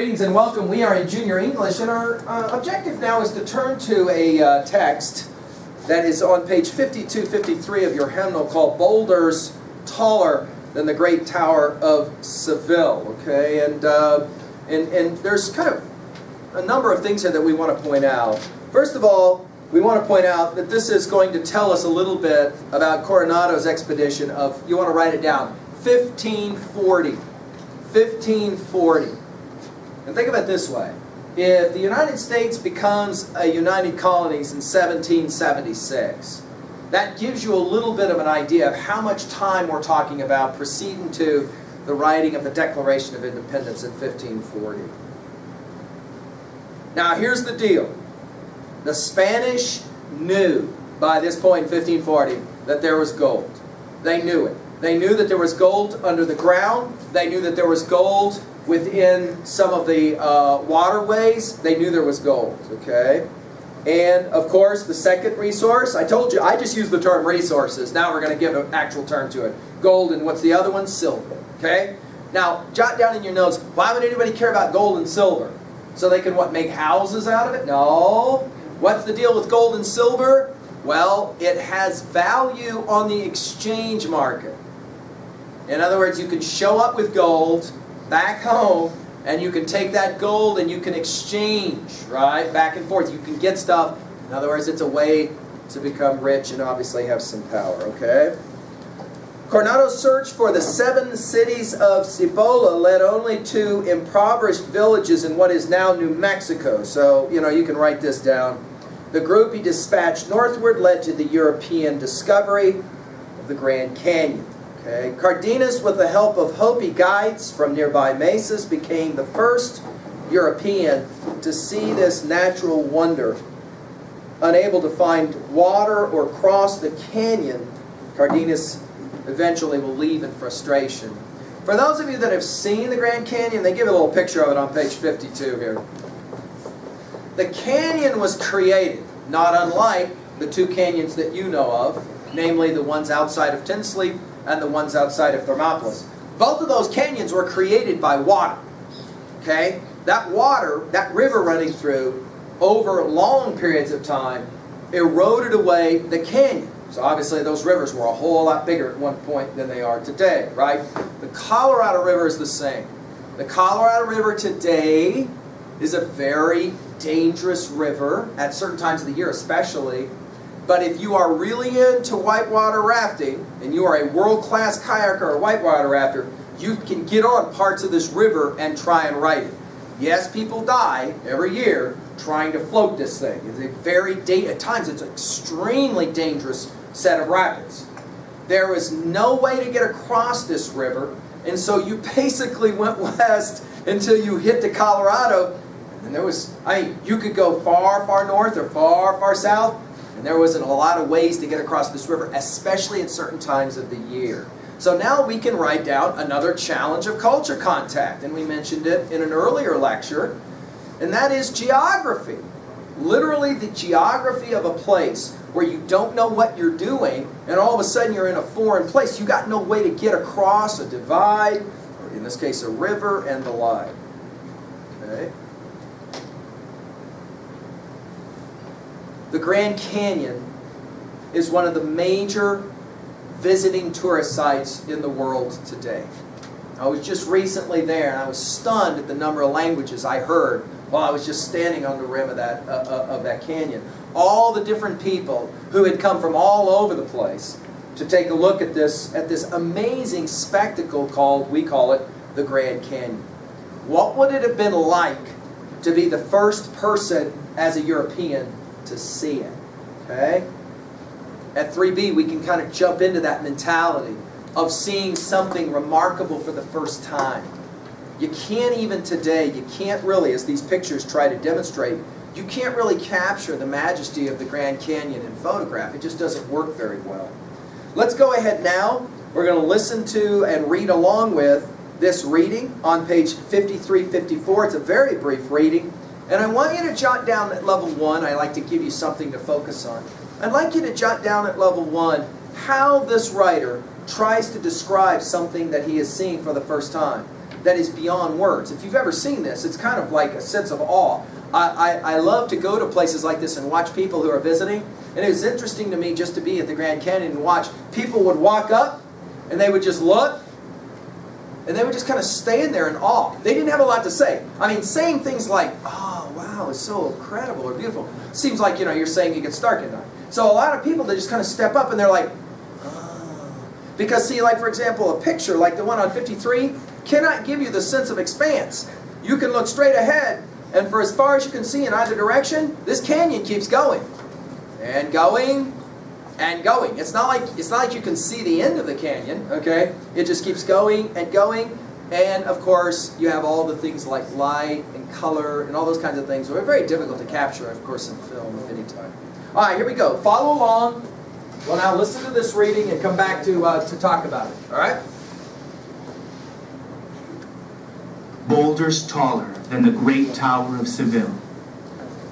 Greetings and welcome. We are in Junior English, and our objective now is to turn to a text that is on page 52-53 of your hymnal called Boulders Taller Than the Great Tower of Seville. Okay, and there's kind of a number of things here that we want to point out. First of all, we want to point out that this is going to tell us a little bit about Coronado's expedition of, you want to write it down, 1540. 1540. And think of it this way. If the United States becomes a United Colonies in 1776, that gives you a little bit of an idea of how much time we're talking about preceding to the writing of the Declaration of Independence in 1540. Now here's the deal. The Spanish knew by this point in 1540 that there was gold. They knew it. They knew that there was gold under the ground. They knew that there was gold within some of the waterways. They knew there was gold, okay? And, of course, the second resource, I told you, I just used the term resources. Now we're going to give an actual term to it. Gold, and what's the other one? Silver, okay? Now, jot down in your notes, why would anybody care about gold and silver? So they can, what, make houses out of it? No. What's the deal with gold and silver? Well, it has value on the exchange market. In other words, you can show up with gold back home, and you can take that gold and you can exchange, right, back and forth. You can get stuff. In other words, it's a way to become rich and obviously have some power, okay? Coronado's search for the 7 cities of Cibola led only to impoverished villages in what is now New Mexico. So, you can write this down. The group he dispatched northward led to the European discovery of the Grand Canyon. Okay. Cardenas, with the help of Hopi guides from nearby mesas, became the first European to see this natural wonder. Unable to find water or cross the canyon, Cardenas eventually will leave in frustration. For those of you that have seen the Grand Canyon, they give a little picture of it on page 52 here. The canyon was created, not unlike the 2 canyons that you know of, namely the ones outside of Tinsley and the ones outside of Thermopolis. Both of those canyons were created by water. Okay? That water, that river running through, over long periods of time, eroded away the canyon. So obviously those rivers were a whole lot bigger at one point than they are today, right? The Colorado River is the same. The Colorado River today is a very dangerous river, at certain times of the year especially. But if you are really into whitewater rafting, and you are a world-class kayaker or whitewater rafter, you can get on parts of this river and try and ride it. Yes, people die every year trying to float this thing. It's a very, at times it's an extremely dangerous set of rapids. There was no way to get across this river, and so you basically went west until you hit the Colorado. And there was, you could go far, far north or far, far south, and there wasn't a lot of ways to get across this river, especially at certain times of the year. So now we can write down another challenge of culture contact, and we mentioned it in an earlier lecture, and that is geography. Literally the geography of a place where you don't know what you're doing, and all of a sudden you're in a foreign place. You got no way to get across a divide, or in this case a river, and the like. Okay? The Grand Canyon is one of the major visiting tourist sites in the world today. I was just recently there, and I was stunned at the number of languages I heard while I was just standing on the rim of that canyon. All the different people who had come from all over the place to take a look at this amazing spectacle we call it the Grand Canyon. What would it have been like to be the first person as a European to see it? Okay? At 3B, we can kind of jump into that mentality of seeing something remarkable for the first time. You can't even today, you can't really, as these pictures try to demonstrate, you can't really capture the majesty of the Grand Canyon in photograph. It just doesn't work very well. Let's go ahead now. We're going to listen to and read along with this reading on page 53-54. It's a very brief reading. And I want you to jot down at level 1, I like to give you something to focus on. I'd like you to jot down at level 1 how this writer tries to describe something that he is seeing for the first time. that is beyond words. If you've ever seen this, it's kind of like a sense of awe. I love to go to places like this and watch people who are visiting. And it was interesting to me just to be at the Grand Canyon and watch. People would walk up and they would just look and they would just kind of stand there in awe. They didn't have a lot to say. I mean, saying things like, oh, wow, it's so incredible or beautiful. Seems like, you're saying it gets dark at night. So a lot of people, they just kind of step up and they're like, oh. Because see, like for example, a picture like the one on 53 cannot give you the sense of expanse. You can look straight ahead, and for as far as you can see in either direction, this canyon keeps going. And going, and going. It's not like you can see the end of the canyon, okay? It just keeps going and going. And of course, you have all the things like light and color and all those kinds of things. So they're very difficult to capture, of course, in film at any time. All right, here we go. Follow along. Well, now listen to this reading and come back to talk about it. All right? Boulders taller than the great tower of Seville.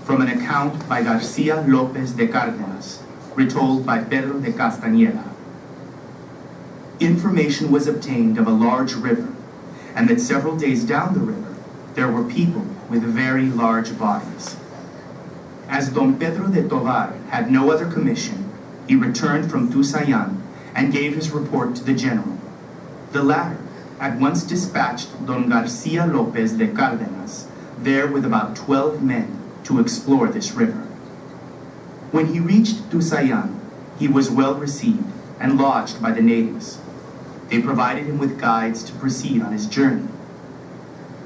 From an account by Garcia, Lopez de Cárdenas, retold by Pedro de Castaneda. Information was obtained of a large river, and that several days down the river, there were people with very large bodies. As Don Pedro de Tovar had no other commission, he returned from Tusayan and gave his report to the general. The latter at once dispatched Don Garcia Lopez de Cárdenas there with about 12 men to explore this river. When he reached Tusayan, he was well received and lodged by the natives. They provided him with guides to proceed on his journey.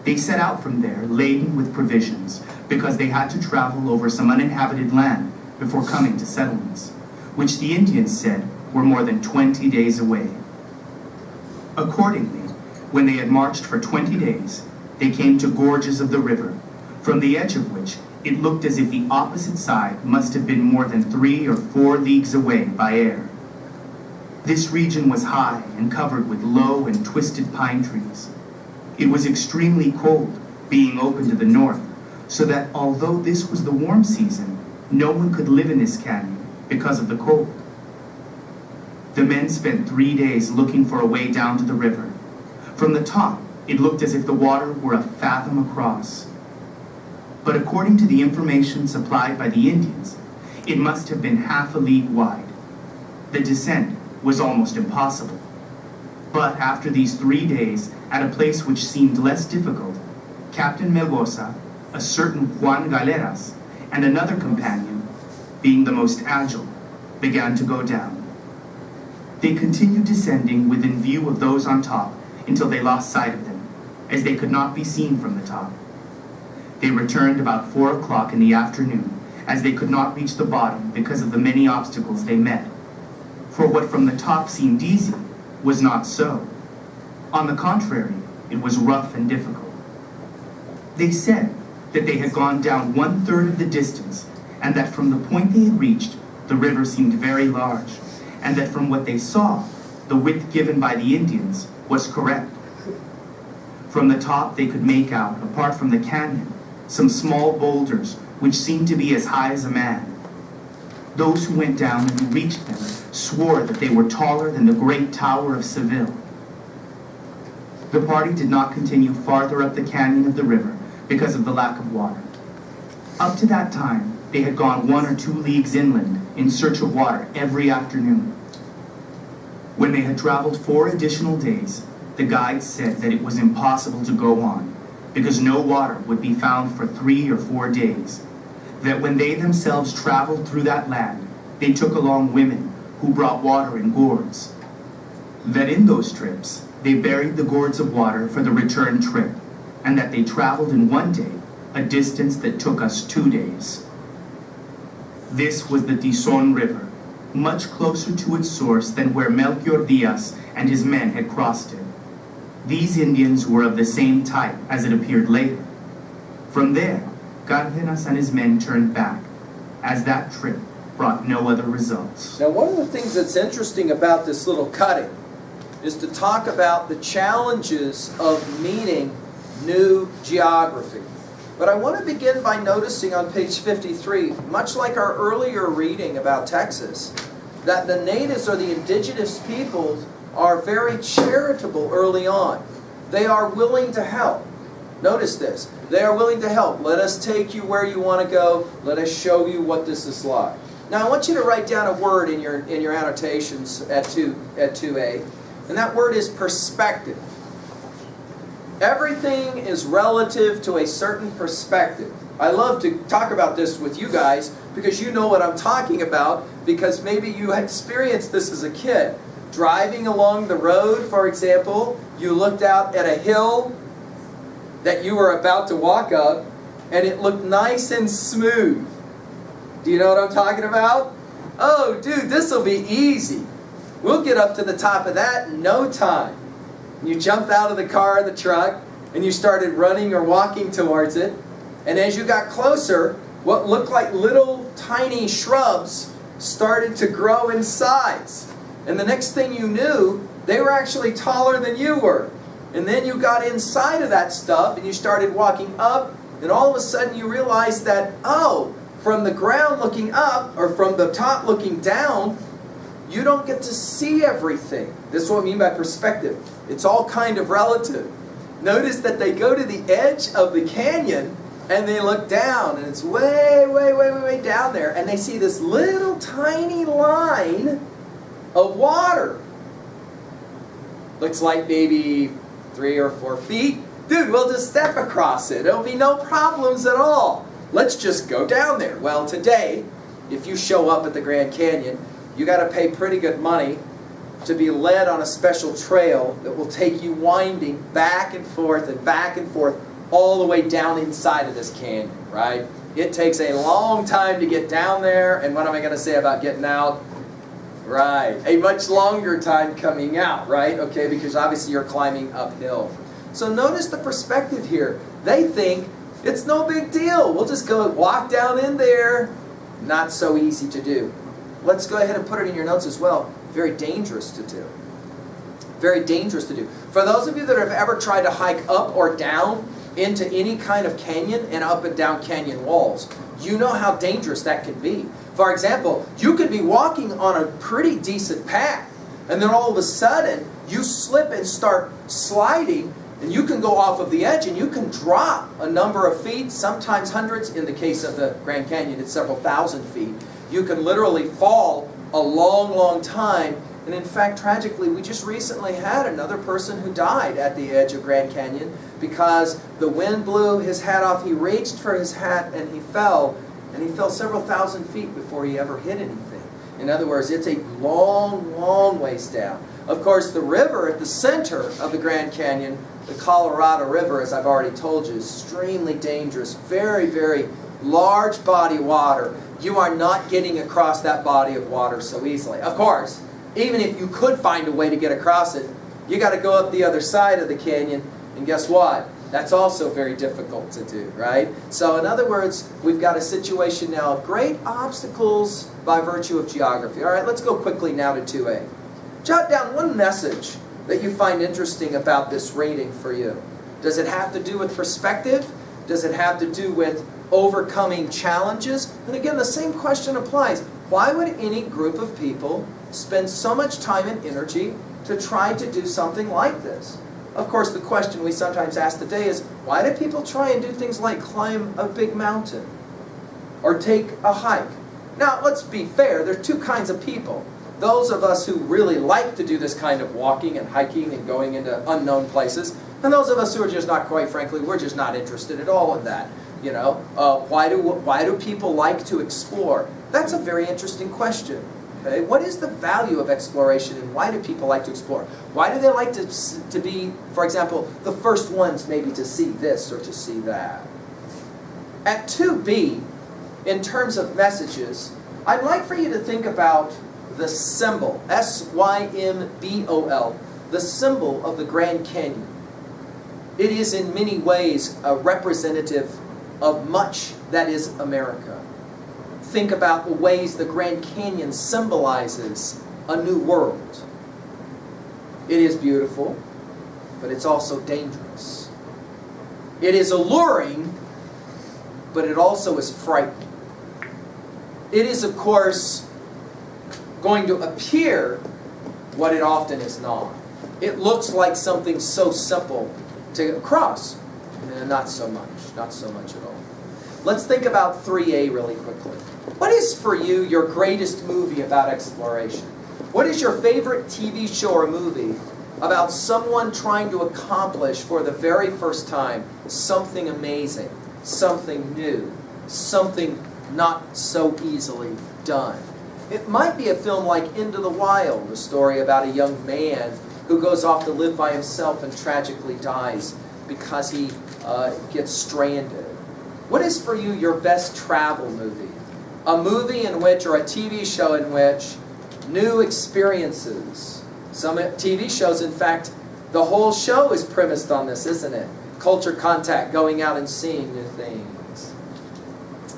They set out from there laden with provisions because they had to travel over some uninhabited land before coming to settlements, which the Indians said were more than 20 days away. Accordingly, when they had marched for 20 days, they came to gorges of the river, from the edge of which it looked as if the opposite side must have been more than 3 or 4 leagues away by air. This region was high and covered with low and twisted pine trees. It was extremely cold, being open to the north, so that although this was the warm season, no one could live in this canyon because of the cold. The men spent 3 days looking for a way down to the river. From the top, it looked as if the water were a fathom across. But according to the information supplied by the Indians, it must have been half a league wide. The descent was almost impossible. But after these 3 days, at a place which seemed less difficult, Captain Melgoza, a certain Juan Galeras, and another companion, being the most agile, began to go down. They continued descending within view of those on top until they lost sight of them, as they could not be seen from the top. They returned about 4 o'clock in the afternoon, as they could not reach the bottom because of the many obstacles they met. For what from the top seemed easy was not so. On the contrary, it was rough and difficult. They said that they had gone down 1/3 of the distance, and that from the point they had reached, the river seemed very large, and that from what they saw, the width given by the Indians was correct. From the top they could make out, apart from the canyon, some small boulders which seemed to be as high as a man. Those who went down and who reached them swore that they were taller than the great tower of Seville. The party did not continue farther up the canyon of the river because of the lack of water. Up to that time, they had gone 1 or 2 leagues inland in search of water every afternoon. When they had traveled 4 additional days, the guides said that it was impossible to go on, because no water would be found for 3 or 4 days. That when they themselves traveled through that land, they took along women who brought water in gourds. That in those trips, they buried the gourds of water for the return trip, and that they traveled in 1 day a distance that took us 2 days. This was the Tizon River, much closer to its source than where Melchior Diaz and his men had crossed it. These Indians were of the same type as it appeared later. From there, Cárdenas and his men turned back, as that trip brought no other results. Now, one of the things that's interesting about this little cutting is to talk about the challenges of meeting new geography. But I want to begin by noticing on page 53, much like our earlier reading about Texas, that the natives or the indigenous peoples are very charitable early on. they are willing to help. Notice this. They are willing to help. Let us take you where you want to go. Let us show you what this is like. Now I want you to write down a word in your annotations at 2A. And that word is perspective. Everything is relative to a certain perspective. I love to talk about this with you guys because you know what I'm talking about, because maybe you experienced this as a kid. Driving along the road, for example, you looked out at a hill that you were about to walk up, and it looked nice and smooth. Do you know what I'm talking about? Oh, dude, this will be easy. We'll get up to the top of that in no time. You jumped out of the car or the truck, and you started running or walking towards it. And as you got closer, what looked like little tiny shrubs started to grow in size. And the next thing you knew, they were actually taller than you were. And then you got inside of that stuff, and you started walking up, and all of a sudden you realized that, oh, from the ground looking up, or from the top looking down, you don't get to see everything. This is what I mean by perspective. It's all kind of relative. Notice that they go to the edge of the canyon and they look down, and it's way, way, way, way, way down there, and they see this little tiny line of water. Looks like maybe 3 or 4 feet. Dude, we'll just step across it. It'll be no problems at all. Let's just go down there. Well, today, if you show up at the Grand Canyon, you got to pay pretty good money to be led on a special trail that will take you winding back and forth all the way down inside of this canyon, right? It takes a long time to get down there, and what am I going to say about getting out? Right, a much longer time coming out, right? Okay, because obviously you're climbing uphill. So notice the perspective here. They think it's no big deal. We'll just go walk down in there. Not so easy to do. Let's go ahead and put it in your notes as well. Very dangerous to do. Very dangerous to do. For those of you that have ever tried to hike up or down into any kind of canyon and up and down canyon walls, you know how dangerous that can be. For example, you could be walking on a pretty decent path, and then all of a sudden you slip and start sliding, and you can go off of the edge and you can drop a number of feet, sometimes hundreds. In the case of the Grand Canyon, it's several thousand feet. You can literally fall a long, long time. And in fact, tragically, we just recently had another person who died at the edge of Grand Canyon because the wind blew his hat off. He reached for his hat and he fell several thousand feet before he ever hit anything. In other words, it's a long, long ways down. Of course, the river at the center of the Grand Canyon, the Colorado River, as I've already told you, is extremely dangerous. Very, very large body of water. You are not getting across that body of water so easily. Of course, even if you could find a way to get across it, you got to go up the other side of the canyon, and guess what? That's also very difficult to do, right? So in other words, we've got a situation now of great obstacles by virtue of geography. All right, let's go quickly now to 2A. Jot down one message that you find interesting about this reading for you. Does it have to do with perspective? Does it have to do with overcoming challenges? And again, the same question applies. Why would any group of people spend so much time and energy to try to do something like this? Of course, the question we sometimes ask today is, why do people try and do things like climb a big mountain or take a hike? Now, let's be fair. There are two kinds of people. Those of us who really like to do this kind of walking and hiking and going into unknown places, and those of us who are just not, quite frankly, we're just not interested at all in that. You know, why do people like to explore? That's a very interesting question. Okay, what is the value of exploration, and why do people like to explore? Why do they like to be, for example, the first ones maybe to see this or to see that? At 2B, in terms of messages, I'd like for you to think about the symbol, S-Y-M-B-O-L, the symbol of the Grand Canyon. It is in many ways a representative of much that is America. Think about the ways the Grand Canyon symbolizes a new world. It is beautiful, but it's also dangerous. It is alluring, but it also is frightening. It is, of course, going to appear what it often is not. It looks like something so simple, to cross. Not so much. Not so much at all. Let's think about 3A really quickly. What is for you your greatest movie about exploration? What is your favorite TV show or movie about someone trying to accomplish for the very first time something amazing, something new, something not so easily done? It might be a film like Into the Wild, a story about a young man who goes off to live by himself and tragically dies because he gets stranded. What is for you your best travel movie? A movie in which, or a TV show in which, new experiences. Some TV shows, in fact, the whole show is premised on this, isn't it? Culture contact, going out and seeing new things.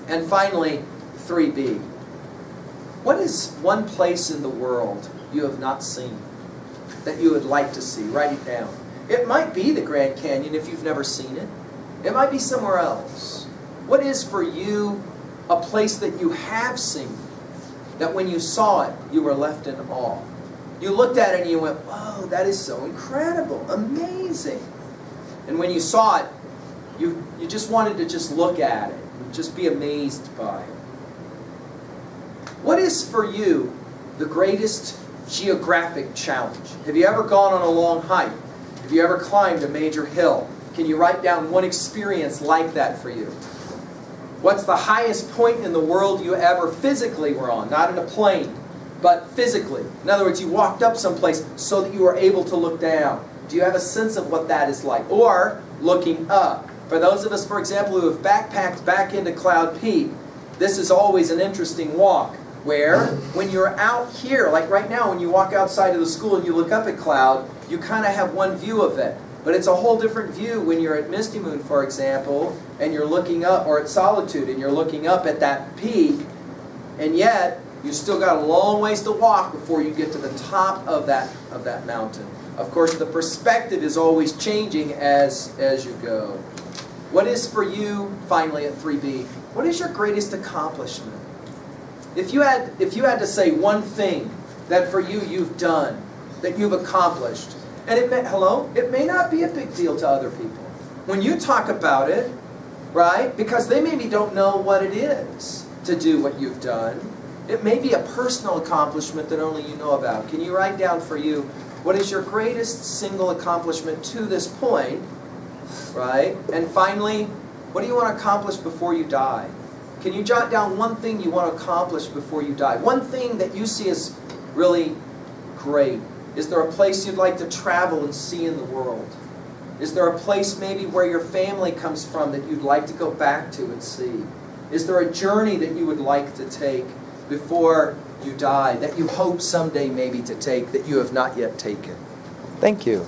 And finally, 3B. What is one place in the world you have not seen that you would like to see? Write it down. It might be the Grand Canyon if you've never seen it. It might be somewhere else. What is for you a place that you have seen, that when you saw it, you were left in awe? You looked at it and you went, whoa, that is so incredible, amazing. And when you saw it, you just wanted to just look at it, and just be amazed by it. What is for you the greatest geographic challenge? Have you ever gone on a long hike? Have you ever climbed a major hill? Can you write down one experience like that for you? What's the highest point in the world you ever physically were on? Not in a plane, but physically. In other words, you walked up someplace so that you were able to look down. Do you have a sense of what that is like? Or looking up. For those of us, for example, who have backpacked back into Cloud Peak, this is always an interesting walk. Where, when you're out here, like right now, when you walk outside of the school and you look up at Cloud, you kind of have one view of it. But it's a whole different view when you're at Misty Moon, for example, and you're looking up, or at Solitude, and you're looking up at that peak, and yet you still got a long ways to walk before you get to the top of that mountain. Of course, the perspective is always changing as you go. What is for you, finally, at 3B? What is your greatest accomplishment? If you had to say one thing that for you you've done, that you've accomplished, and it may not be a big deal to other people. When you talk about it, right, because they maybe don't know what it is to do what you've done, it may be a personal accomplishment that only you know about. Can you write down for you, what is your greatest single accomplishment to this point, right? And finally, what do you want to accomplish before you die? Can you jot down one thing you want to accomplish before you die? One thing that you see as really great. Is there a place you'd like to travel and see in the world? Is there a place maybe where your family comes from that you'd like to go back to and see? Is there a journey that you would like to take before you die, that you hope someday maybe to take that you have not yet taken? Thank you.